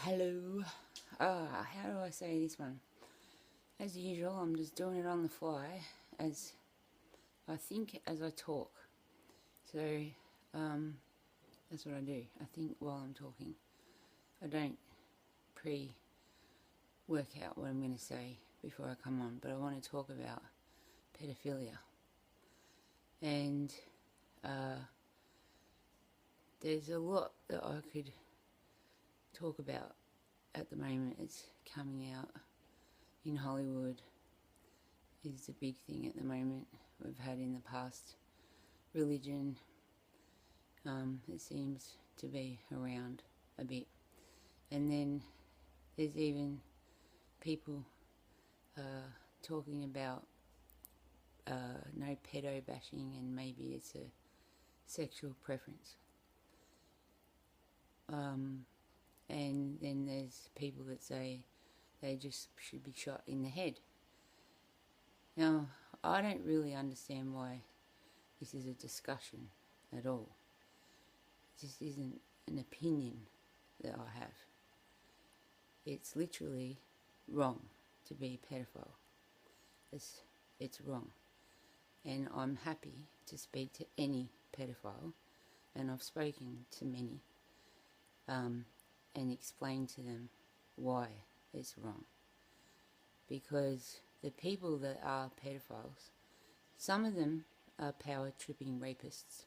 Hello. How do I say this one? As usual, I'm just doing it on the fly as I think as I talk. So, that's what I do. I think while I'm talking. I don't pre-work out what I'm going to say before I come on, but I want to talk about pedophilia. And there's a lot that I could talk about at the moment. It's coming out in Hollywood is the big thing at the moment. We've had in the past religion. It seems to be around a bit. And then there's even people talking about no pedo bashing, and maybe it's a sexual preference. And then there's people that say they just should be shot in the head. Now, I don't really understand why this is a discussion at all. This isn't an opinion that I have. It's literally wrong to be a pedophile. It's wrong. And I'm happy to speak to any pedophile, and I've spoken to many, and explain to them why it's wrong. Because the people that are pedophiles, some of them are power-tripping rapists,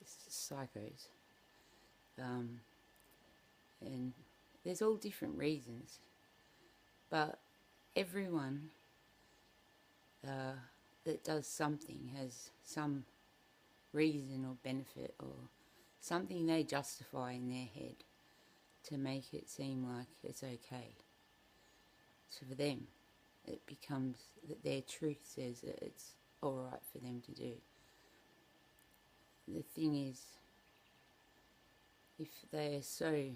psychos, and there's all different reasons, but everyone that does something has some reason or benefit or something they justify in their head to make it seem like it's okay. So for them, it becomes that their truth says that it's alright for them to do. The thing is, if they're so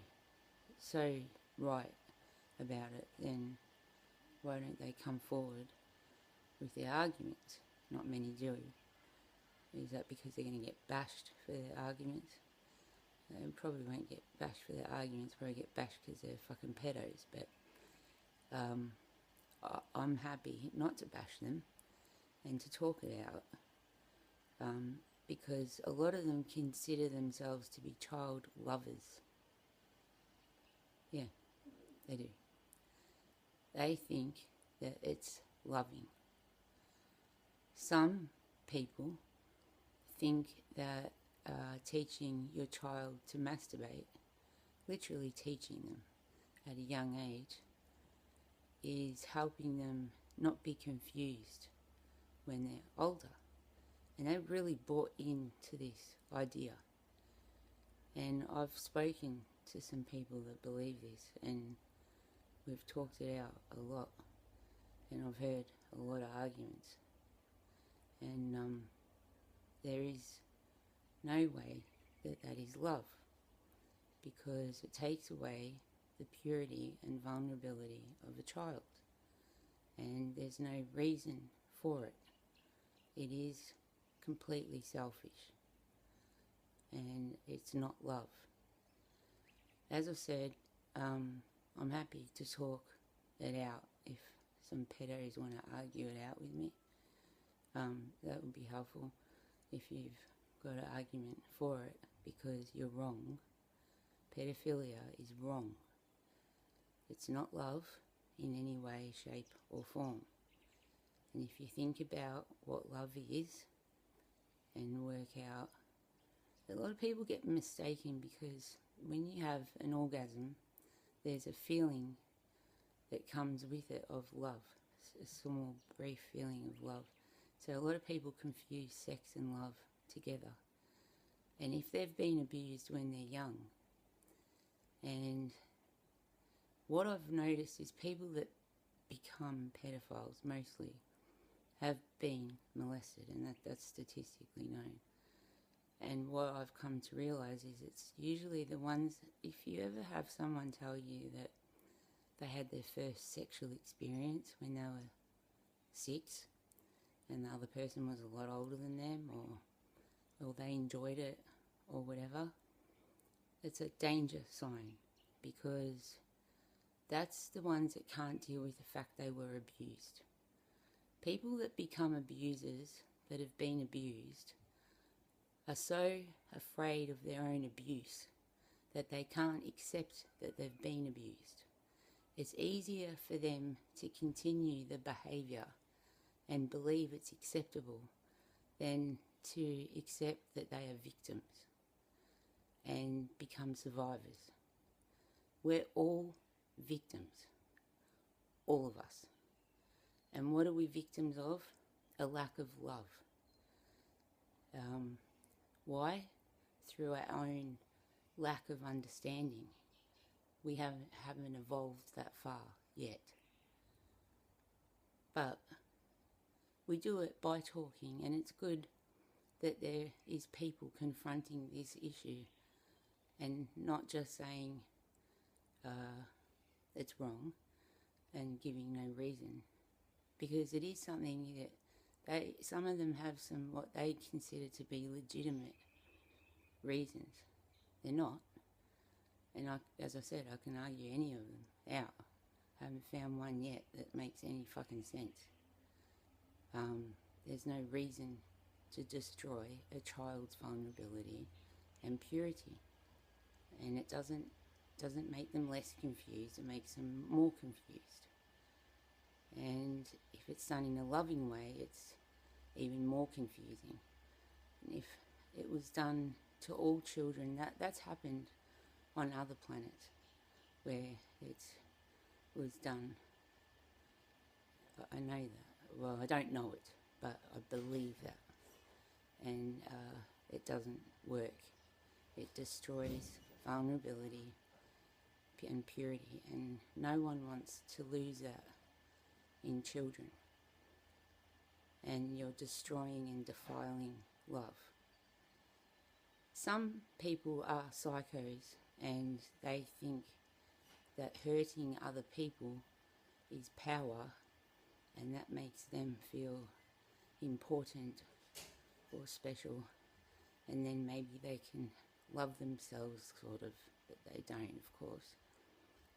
right about it, then why don't they come forward with their arguments? Not many do. Is that because they're going to get bashed for their arguments? They probably won't get bashed for their arguments, probably get bashed because they're fucking pedos, but I'm happy not to bash them and to talk it out, because a lot of them consider themselves to be child lovers. Yeah, they do. They think that it's loving. Some people think that teaching your child to masturbate, literally teaching them at a young age, is helping them not be confused when they're older. And they've really bought into this idea. And I've spoken to some people that believe this, and we've talked it out a lot, and I've heard a lot of arguments. And there is no way that that is love, because it takes away the purity and vulnerability of a child, and there's no reason for it. It is completely selfish, and it's not love. As I said, I'm happy to talk it out. If some pedos want to argue it out with me, that would be helpful. If you've got an argument for it, because you're wrong. Pedophilia is wrong. It's not love in any way, shape or form. And if you think about what love is and work out, a lot of people get mistaken, because when you have an orgasm, there's a feeling that comes with it of love, a small brief feeling of love. So a lot of people confuse sex and love together. And if they've been abused when they're young, and what I've noticed is people that become pedophiles mostly have been molested, and that's statistically known. And what I've come to realise is it's usually the ones, if you ever have someone tell you that they had their first sexual experience when they were 6, and the other person was a lot older than them, or they enjoyed it, or whatever, it's a danger sign, because that's the ones that can't deal with the fact they were abused. People that become abusers, that have been abused, are so afraid of their own abuse that they can't accept that they've been abused. It's easier for them to continue the behaviour and believe it's acceptable than to accept that they are victims and become survivors. We're all victims, all of us. And what are we victims of? A lack of love. Why? Through our own lack of understanding. We haven't evolved that far yet. But we do it by talking, and it's good that there is people confronting this issue and not just saying it's wrong and giving no reason, because it is something that some of them have some what they consider to be legitimate reasons. They're not, and as I said, I can argue any of them out. I haven't found one yet that makes any fucking sense. There's no reason to destroy a child's vulnerability and purity, and it doesn't make them less confused, it makes them more confused. And if it's done in a loving way, it's even more confusing. And if it was done to all children, that's happened on other planets where it was done. I know that. Well, I don't know it, but I believe that. And it doesn't work. It destroys vulnerability and purity, and no one wants to lose that in children. And you're destroying and defiling love. Some people are psychos and they think that hurting other people is power, and that makes them feel important or special, and then maybe they can love themselves, sort of, but they don't, of course.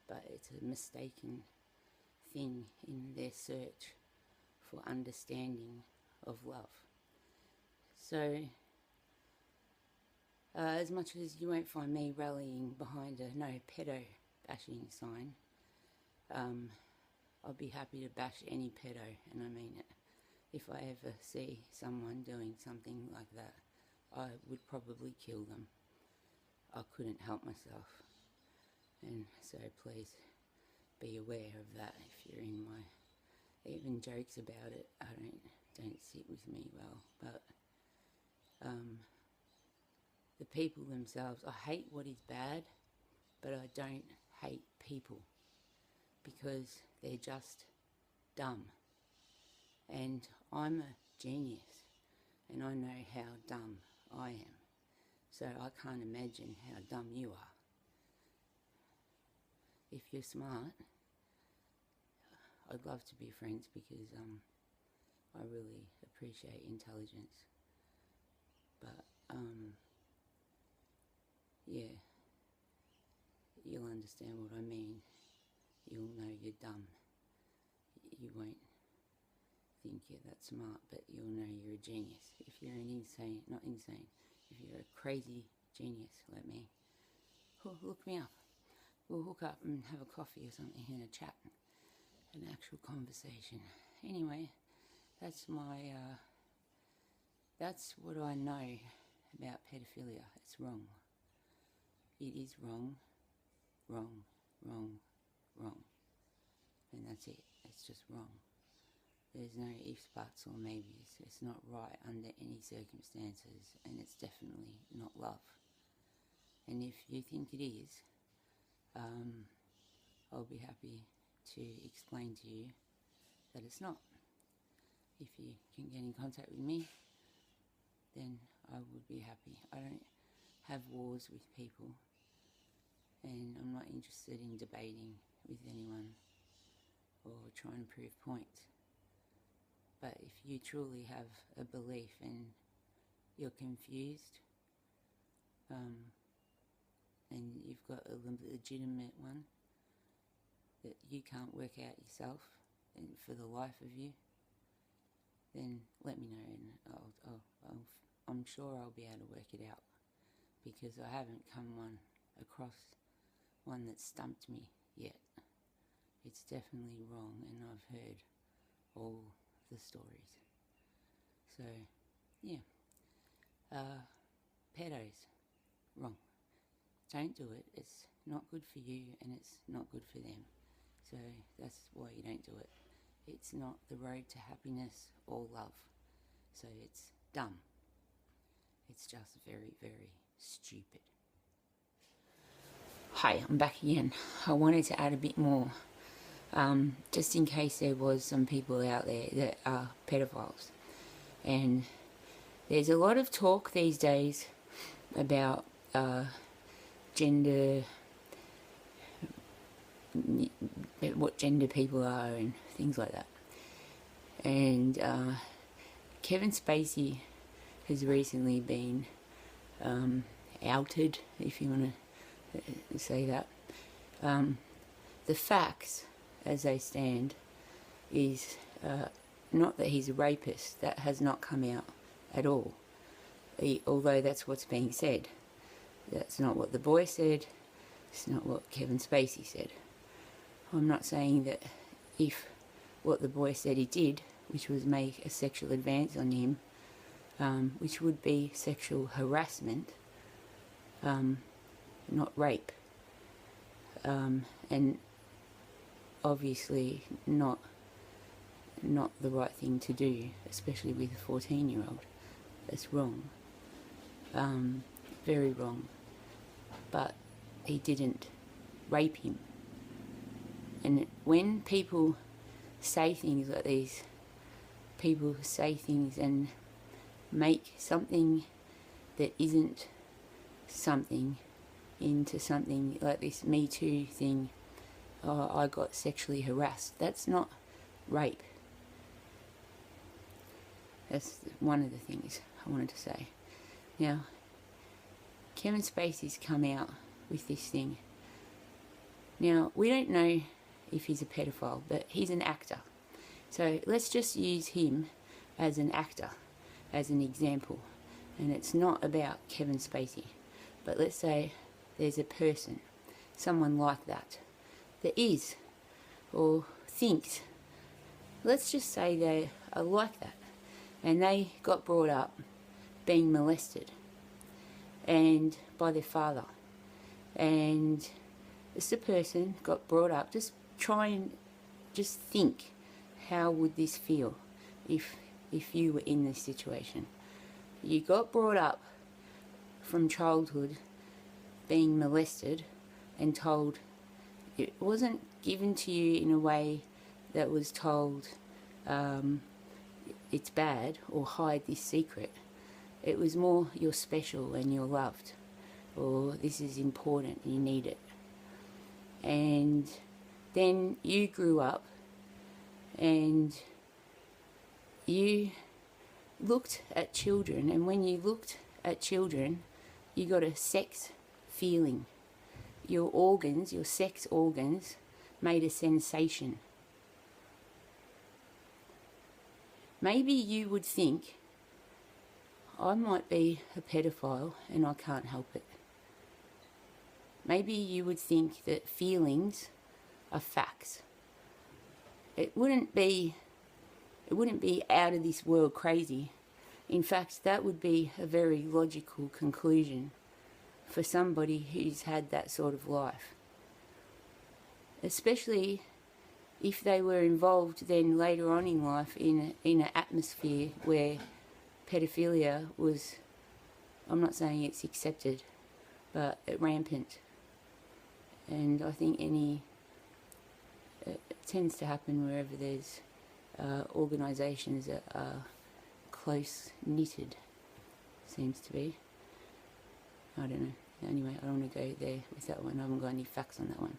But it's a mistaken thing in their search for understanding of love. So, as much as you won't find me rallying behind a no pedo bashing sign, I'll be happy to bash any pedo, and I mean it. If I ever see someone doing something like that, I would probably kill them. I couldn't help myself. And so please be aware of that if you're in my... Even jokes about it, don't sit with me well. But the people themselves, I hate what is bad, but I don't hate people, because they're just dumb. And I'm a genius, and I know how dumb I am. So I can't imagine how dumb you are. If you're smart, I'd love to be friends, because I really appreciate intelligence. But yeah, you'll understand what I mean. You'll know you're dumb. You won't think you're that smart, but you'll know you're a genius. If you're not insane, if you're a crazy genius like me, look me up. We'll hook up and have a coffee or something and a chat, an actual conversation. Anyway, that's what I know about pedophilia. It's wrong. It is wrong, wrong, wrong, wrong. And that's it. It's just wrong. There's no ifs, buts or maybes. It's not right under any circumstances, and it's definitely not love. And if you think it is, I'll be happy to explain to you that it's not. If you can get in contact with me, then I would be happy. I don't have wars with people, and I'm not interested in debating with anyone or trying to prove points. But if you truly have a belief and you're confused, and you've got a legitimate one that you can't work out yourself and for the life of you, then let me know, and I'm sure I'll be able to work it out, because I haven't come across one that stumped me yet. It's definitely wrong, and I've heard all the stories. So, yeah. Pedos, wrong. Don't do it. It's not good for you, and it's not good for them. So that's why you don't do it. It's not the road to happiness or love. So it's dumb. It's just very, very stupid. Hi, I'm back again. I wanted to add a bit more, just in case there was some people out there that are pedophiles. And there's a lot of talk these days about gender, what gender people are and things like that. And Kevin Spacey has recently been outed, if you want to say that. The facts, as they stand, is not that he's a rapist. That has not come out at all, although that's what's being said. That's not what the boy said. It's not what Kevin Spacey said. I'm not saying that if what the boy said he did, which was make a sexual advance on him, which would be sexual harassment, not rape, and obviously not the right thing to do, especially with a 14-year-old. That's wrong, very wrong. But he didn't rape him. And when people say things like these, people say things and make something that isn't something into something like this Me Too thing. Oh, I got sexually harassed. That's not rape. That's one of the things I wanted to say. Now, Kevin Spacey's come out with this thing. Now, we don't know if he's a pedophile, but he's an actor. So let's just use him as an actor, as an example. And it's not about Kevin Spacey. But let's say there's a person, someone like that is, or thinks, let's just say they are like that, and they got brought up being molested and by their father, and this person got brought up, just try and just think, how would this feel if you were in this situation? You got brought up from childhood being molested and told, it wasn't given to you in a way that was told it's bad or hide this secret. It was more, you're special and you're loved, or this is important and you need it. And then you grew up and you looked at children, and when you looked at children, you got a sex feeling. Your organs, your sex organs, made a sensation. Maybe you would think, I might be a pedophile and I can't help it. Maybe you would think that feelings are facts. It wouldn't be out of this world crazy. In fact, that would be a very logical conclusion for somebody who's had that sort of life. Especially if they were involved then later on in life in an atmosphere where pedophilia was, I'm not saying it's accepted, but rampant. And I think it tends to happen wherever there's organisations that are close-knitted, seems to be. I don't know. Anyway, I don't want to go there with that one. I haven't got any facts on that one.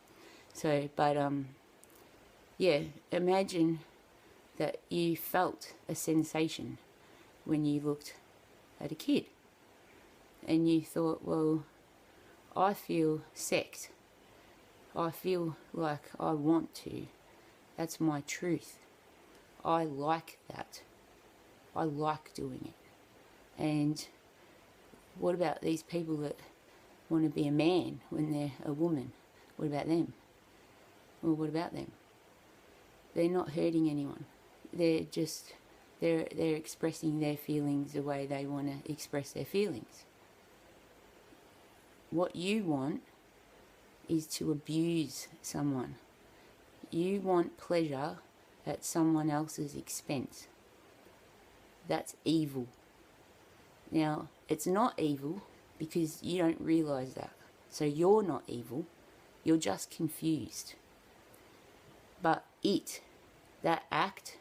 So, but, yeah, imagine that you felt a sensation when you looked at a kid. And you thought, well, I feel sex. I feel like I want to. That's my truth. I like that. I like doing it. And what about these people that want to be a man when they're a woman? What about them? Well, what about them? They're not hurting anyone. They're expressing their feelings the way they want to express their feelings. What you want is to abuse someone. You want pleasure at someone else's expense. That's evil. Now, it's not evil because you don't realise that. So you're not evil. You're just confused. But that act,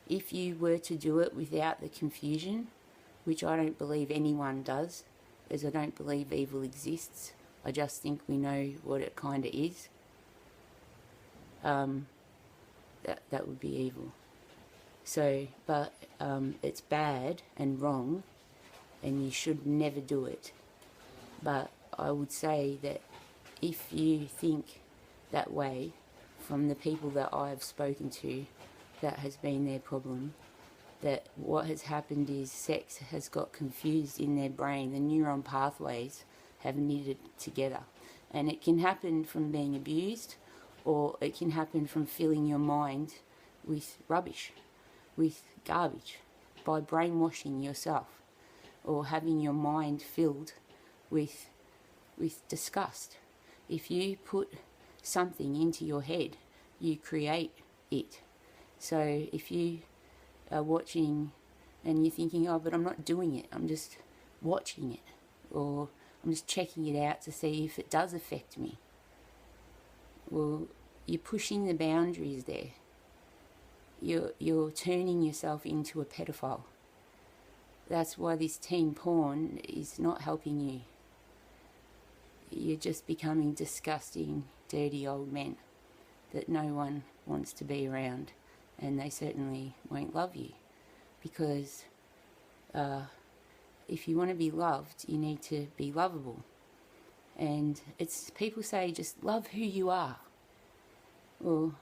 if you were to do it without the confusion, which I don't believe anyone does, as I don't believe evil exists, I just think we know what it kind of is, that would be evil. So, but it's bad and wrong, and you should never do it. But I would say that if you think that way, from the people that I have spoken to, that has been their problem, that what has happened is sex has got confused in their brain. The neuron pathways have knitted together. And it can happen from being abused, or it can happen from filling your mind with rubbish, with garbage, by brainwashing yourself, or having your mind filled with disgust. If you put something into your head, you create it. So if you are watching and you're thinking, oh, but I'm not doing it, I'm just watching it, or I'm just checking it out to see if it does affect me, well, you're pushing the boundaries there. You're turning yourself into a pedophile. That's why this teen porn is not helping you. You're just becoming disgusting, dirty old men that no one wants to be around, and they certainly won't love you, because if you want to be loved, you need to be lovable. And it's, people say just love who you are. Well,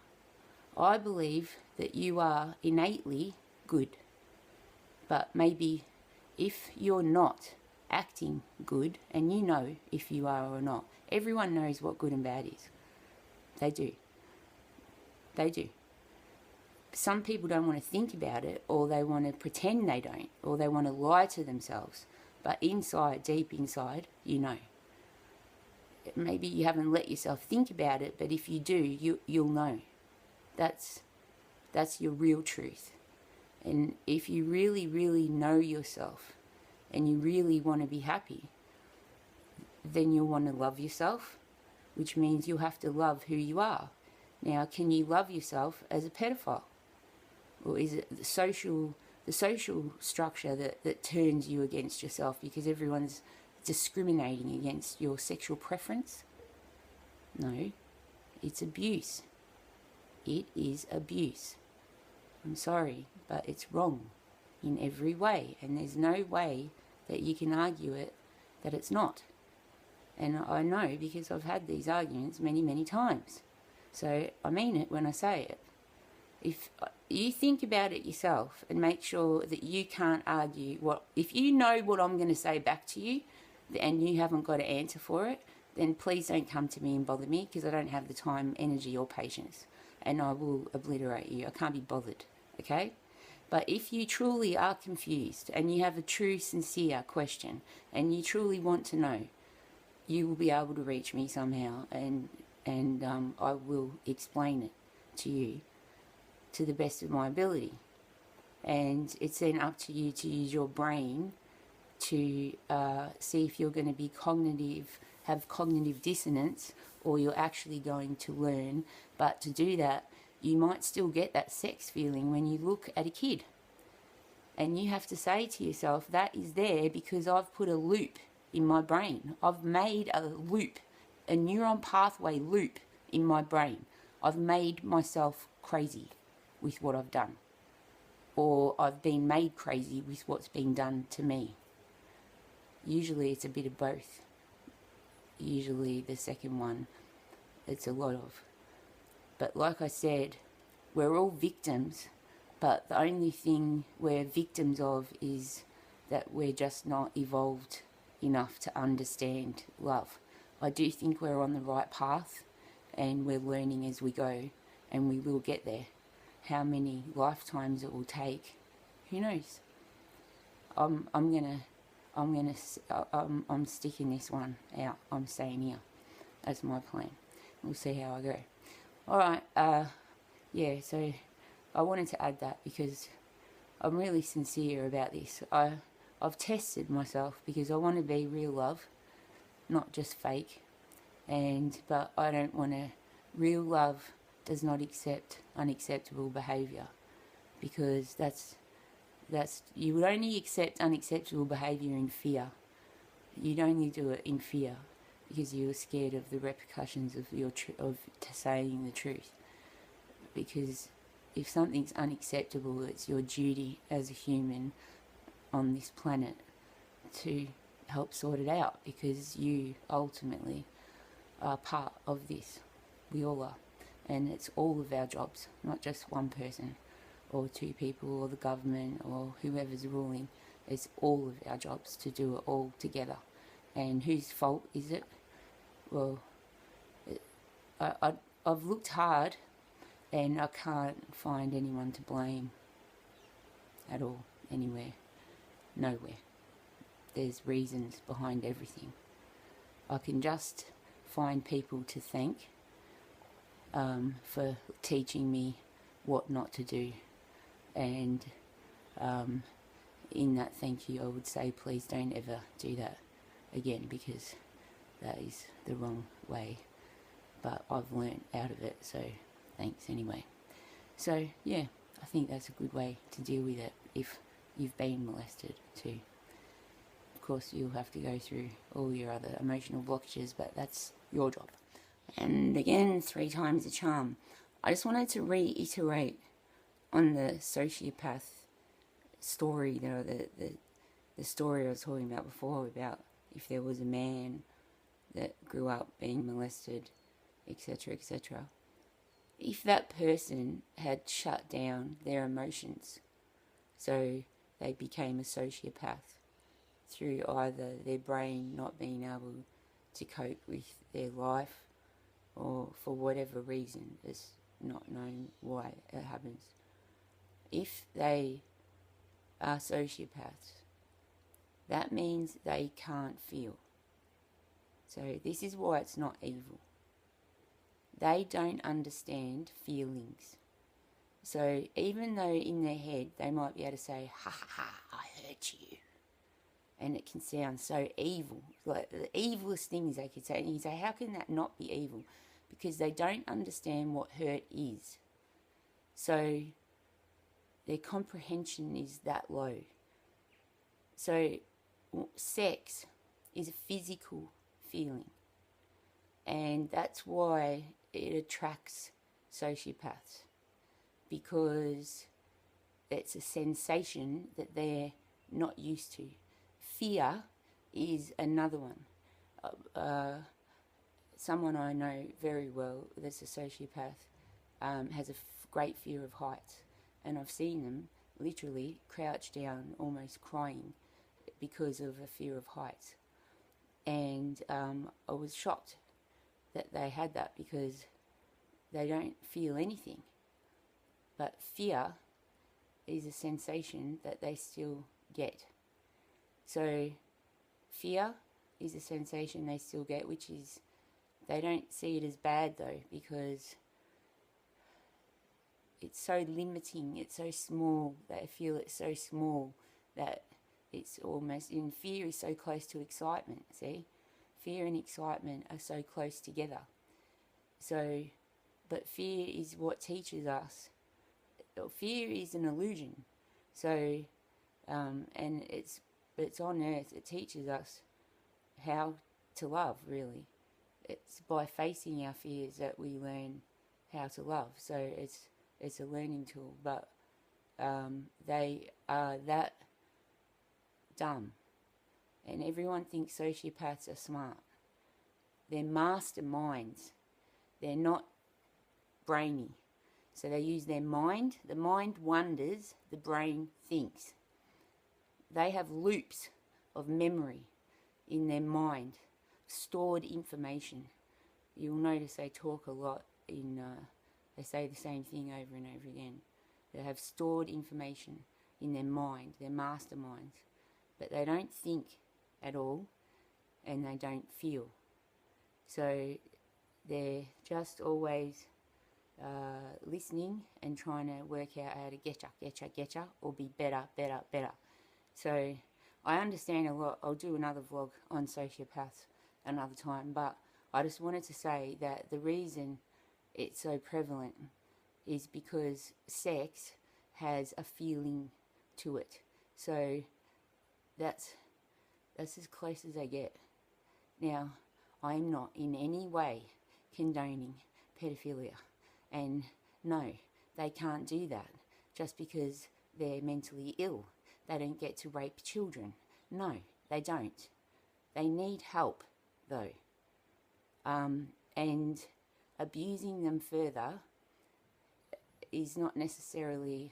I believe that you are innately good, but maybe if you're not acting good, and you know if you are or not, everyone knows what good and bad is. They do. They do. Some people don't want to think about it, or they want to pretend they don't, or they want to lie to themselves. But inside, deep inside, you know. Maybe you haven't let yourself think about it, but if you do, you'll know. That's your real truth. And if you really, really know yourself, and you really want to be happy, then you'll want to love yourself, which means you'll have to love who you are. Now, can you love yourself as a pedophile? Or is it the social structure that turns you against yourself because everyone's discriminating against your sexual preference? No, it's abuse. It is abuse. I'm sorry, but it's wrong in every way, and there's no way that you can argue it that it's not. And I know because I've had these arguments many, many times. So I mean it when I say it. If you think about it yourself and make sure that you can't argue if you know what I'm going to say back to you and you haven't got an answer for it, then please don't come to me and bother me, because I don't have the time, energy or patience, and I will obliterate you. I can't be bothered, okay? But if you truly are confused and you have a true, sincere question and you truly want to know, you will be able to reach me somehow, and I will explain it to you to the best of my ability. And it's then up to you to use your brain to see if you're going to be have cognitive dissonance, or you're actually going to learn. But to do that, you might still get that sex feeling when you look at a kid. And you have to say to yourself, that is there because I've put a loop in my brain. I've made a loop, a neuron pathway loop in my brain. I've made myself crazy with what I've done. Or I've been made crazy with what's been done to me. Usually it's a bit of both. usually the second one it's a lot of. But like I said, we're all victims, but the only thing we're victims of is that we're just not evolved enough to understand love. I do think we're on the right path and we're learning as we go, and we will get there. How many lifetimes it will take, who knows? I'm sticking this one out. I'm staying here. That's my plan. We'll see how I go. All right. Yeah. So I wanted to add that because I'm really sincere about this. I've tested myself because I want to be real love, not just fake. But I don't want to. Real love does not accept unacceptable behaviour, because that's you would only accept unacceptable behaviour in fear. You'd only do it in fear because you were scared of the repercussions of saying the truth. Because if something's unacceptable, it's your duty as a human on this planet to help sort it out, because you ultimately are part of this. We all are. And it's all of our jobs, not just one person or two people or the government or whoever's ruling. It's all of our jobs to do it all together. And whose fault is it? Well, I've looked hard and I can't find anyone to blame at all, anywhere, nowhere. There's reasons behind everything. I can just find people to thank for teaching me what not to do. And in that thank you, I would say, please don't ever do that again, because that is the wrong way. But I've learnt out of it, so thanks anyway. So yeah, I think that's a good way to deal with it if you've been molested too. Of course, you'll have to go through all your other emotional blockages, but that's your job. And again, 3 times the charm. I just wanted to reiterate on the sociopath story, the story I was talking about before, about if there was a man that grew up being molested, etc., etc. If that person had shut down their emotions, so they became a sociopath through either their brain not being able to cope with their life, or for whatever reason, it's not known why it happens. If they are sociopaths, that means they can't feel. So this is why it's not evil. They don't understand feelings. So even though in their head they might be able to say, ha ha ha, I hurt you, and it can sound so evil, like the evilest things they could say, and you say, how can that not be evil? Because they don't understand what hurt is. So their comprehension is that low. So sex is a physical feeling, and that's why it attracts sociopaths, because it's a sensation that they're not used to. Fear is another one. Someone I know very well that's a sociopath has a great fear of heights, and I've seen them literally crouch down almost crying because of a fear of heights. And I was shocked that they had that, because they don't feel anything. But fear is a sensation that they still get. So fear is a sensation they still get, which is, they don't see it as bad though, because it's so limiting, it's so small, they feel it's so small that it's almost, in fear is so close to excitement, see? Fear and excitement are so close together. So, but fear is what teaches us. Fear is an illusion. So, and it's on earth, it teaches us how to love, really. It's by facing our fears that we learn how to love. So it's a learning tool, but they are that dumb. And everyone thinks sociopaths are smart. they're masterminds. They're not brainy. So they use their mind. The mind wonders, the brain thinks. They have loops of memory in their mind, stored information. You'll notice they talk a lot they say the same thing over and over again. They have stored information in their mind, their masterminds, but they don't think at all and they don't feel. So they're just always listening and trying to work out how to getcha, or be better. So I understand a lot. I'll do another vlog on sociopaths another time, but I just wanted to say that the reason it's so prevalent is because sex has a feeling to it. So that's as close as I get. Now, I'm not in any way condoning pedophilia. And no, they can't do that just because they're mentally ill. They don't get to rape children. No, they don't. They need help, though. And abusing them further is not necessarily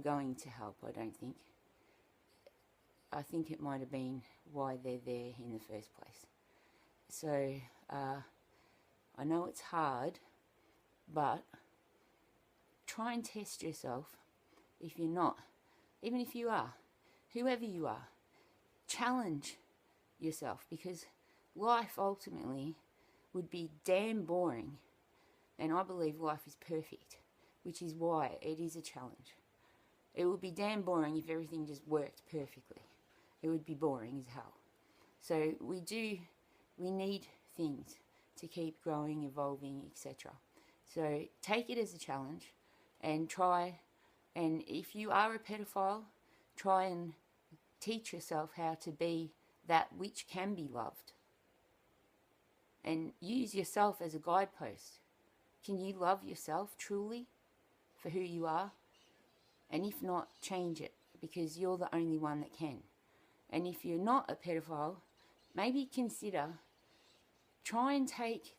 going to help, I don't think. I think it might have been why they're there in the first place. So, I know it's hard, but try and test yourself if you're not. Even if you are, whoever you are, challenge yourself, because life ultimately would be damn boring, and I believe life is perfect, which is why it is a challenge. It would be damn boring if everything just worked perfectly. It would be boring as hell. So we need things to keep growing, evolving, etc. So take it as a challenge and try, and if you are a pedophile, try and teach yourself how to be that which can be loved. And use yourself as a guidepost. Can you love yourself truly for who you are? And if not, change it, because you're the only one that can. And if you're not a pedophile, maybe consider, try and take,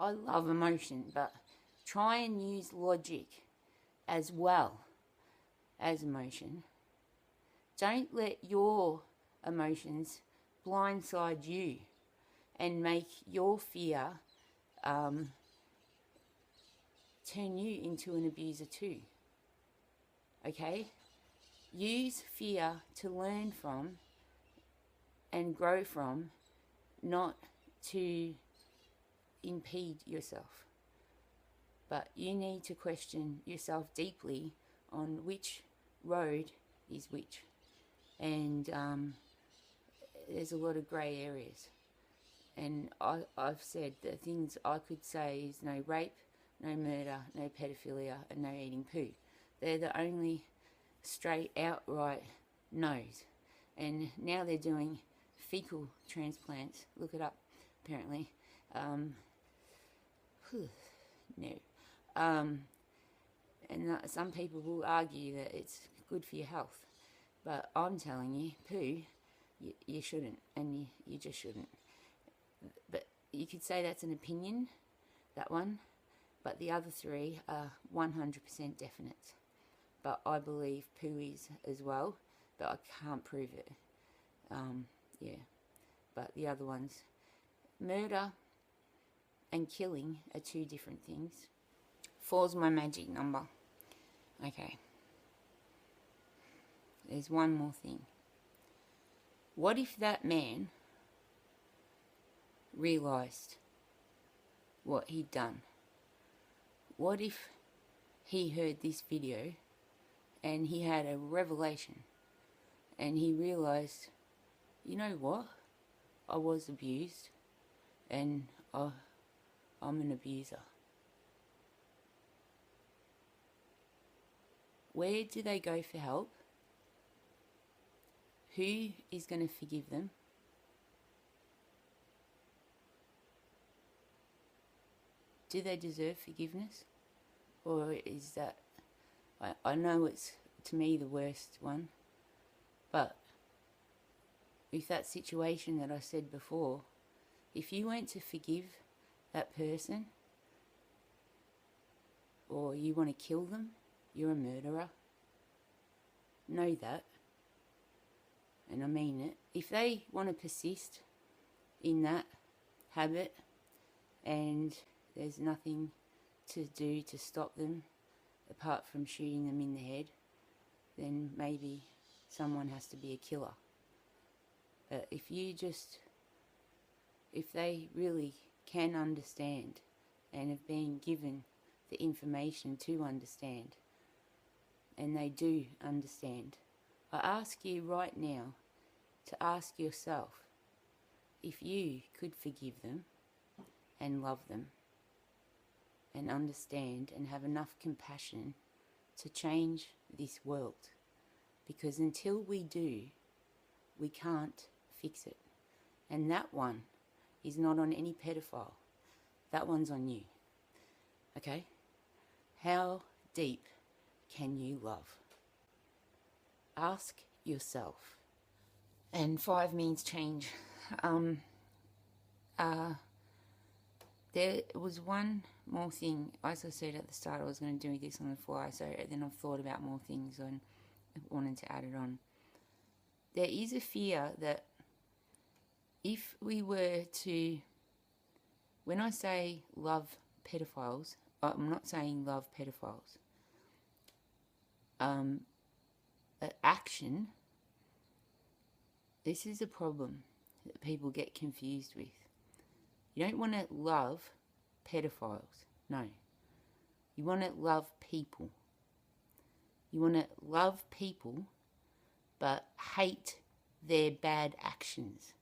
I love emotion, but try and use logic as well as emotion. Don't let your emotions blindside you and make your fear turn you into an abuser too. Okay? Use fear to learn from and grow from, not to impede yourself. But you need to question yourself deeply on which road is which. And there's a lot of grey areas. And I've said the things I could say is no rape, no murder, no pedophilia, and no eating poo. They're the only straight outright no's. And now they're doing fecal transplants. Look it up, apparently. No. And some people will argue that it's good for your health. But I'm telling you, poo, you shouldn't. And you just shouldn't. But you could say that's an opinion, that one. But the other three are 100% definite. But I believe poo is as well. But I can't prove it. Yeah. But the other ones, murder and killing are two different things. 4's my magic number. Okay. There's one more thing. What if that man realised what he'd done? What if he heard this video and he had a revelation and he realised, you know what? I was abused and I'm an abuser. Where do they go for help? Who is going to forgive them? Do they deserve forgiveness? Or is that... I know it's, to me, the worst one. But with that situation that I said before, If you weren't to forgive that person, or you want to kill them, you're a murderer. Know that. And I mean it. If they want to persist in that habit and there's nothing to do to stop them apart from shooting them in the head, then maybe someone has to be a killer. But if they really can understand and have been given the information to understand, and they do understand, I ask you right now to ask yourself if you could forgive them and love them and understand and have enough compassion to change this world. Because until we do, we can't fix it. And that one is not on any pedophile. That one's on you. Okay? How deep can you love? Ask yourself. And 5 means change. There was one more thing. As I said at the start, I was going to do this on the fly, so then I've thought about more things and wanted to add it on. There is a fear that if we were to, when I say love pedophiles, I'm not saying love pedophiles. Action, this is a problem that people get confused with. You don't want to love pedophiles, no. You want to love people. You want to love people, but hate their bad actions.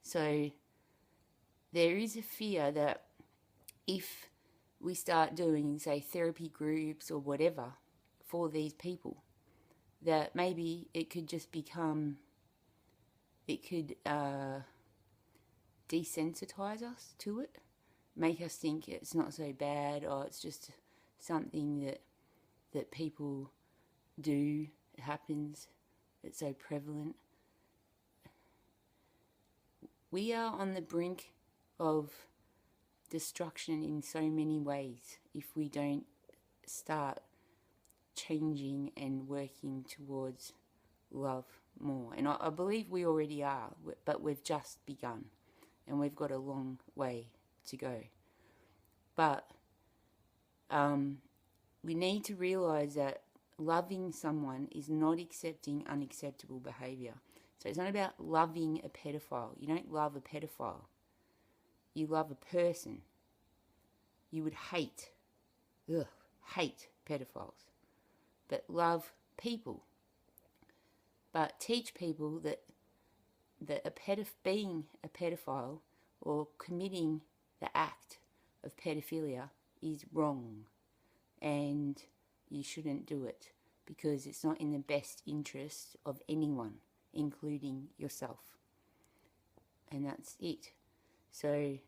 So there is a fear that if we start doing, say, therapy groups or whatever for these people, that maybe it could just become, it could desensitize us to it, make us think it's not so bad, or it's just something that people do, it happens, it's so prevalent. We are on the brink of destruction in so many ways if we don't start changing and working towards love more. And I believe we already are, but we've just begun and we've got a long way to go. But we need to realise that loving someone is not accepting unacceptable behaviour. So it's not about loving a pedophile. You don't love a pedophile. You love a person. You would hate pedophiles. But love people. But teach people that being a pedophile or committing the act of pedophilia is wrong. And you shouldn't do it because it's not in the best interest of anyone, including yourself. And that's it. So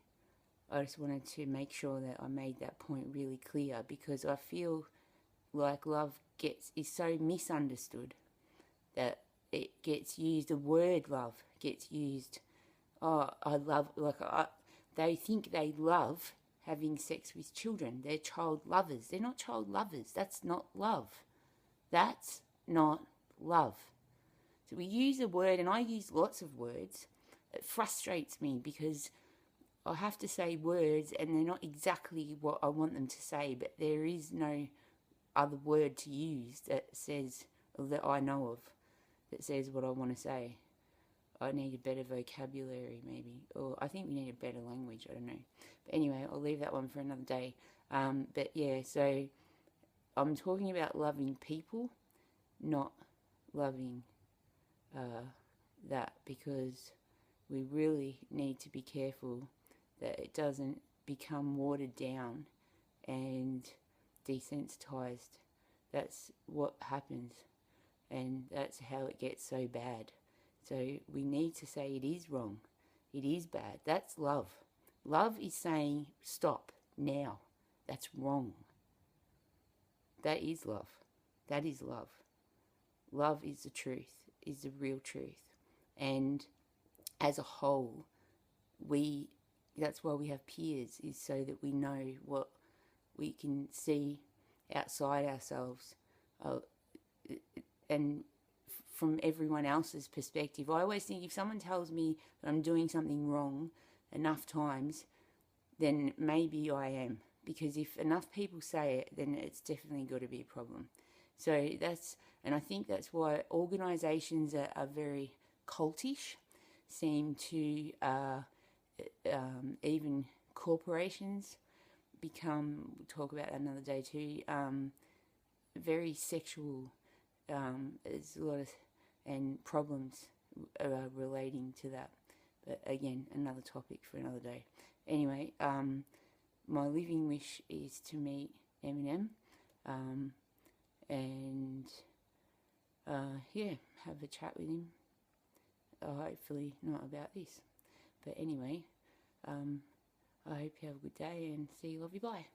I just wanted to make sure that I made that point really clear, because I feel like love is so misunderstood that it gets used, the word love gets used. Oh, I love, they think they love having sex with children. They're child lovers. They're not child lovers. That's not love. That's not love. So we use a word, and I use lots of words. It frustrates me because I have to say words and they're not exactly what I want them to say, but there is no other word to use that says, or that I know of, that says what I want to say. I need a better vocabulary, maybe. Or I think we need a better language, I don't know. But anyway, I'll leave that one for another day. But yeah, so I'm talking about loving people, not loving that, because we really need to be careful that it doesn't become watered down and desensitized. That's what happens, and that's how it gets so bad. So we need to say it is wrong, it is bad. That's love. Love is saying stop now. That's wrong. That is love. That is love. Love is the truth, is the real truth. And as a whole, we that's why we have peers, is so that we know what we can see outside ourselves, and from everyone else's perspective. I always think if someone tells me that I'm doing something wrong enough times, then maybe I am. Because if enough people say it, then it's definitely got to be a problem. So and I think that's why organisations are very cultish, seem to, even corporations become, we'll talk about that another day too, very sexual. There's a lot of, and problems relating to that. But again, another topic for another day. Anyway, my living wish is to meet Eminem, and yeah, have a chat with him. Hopefully not about this. But anyway, I hope you have a good day, and see you, love you, bye.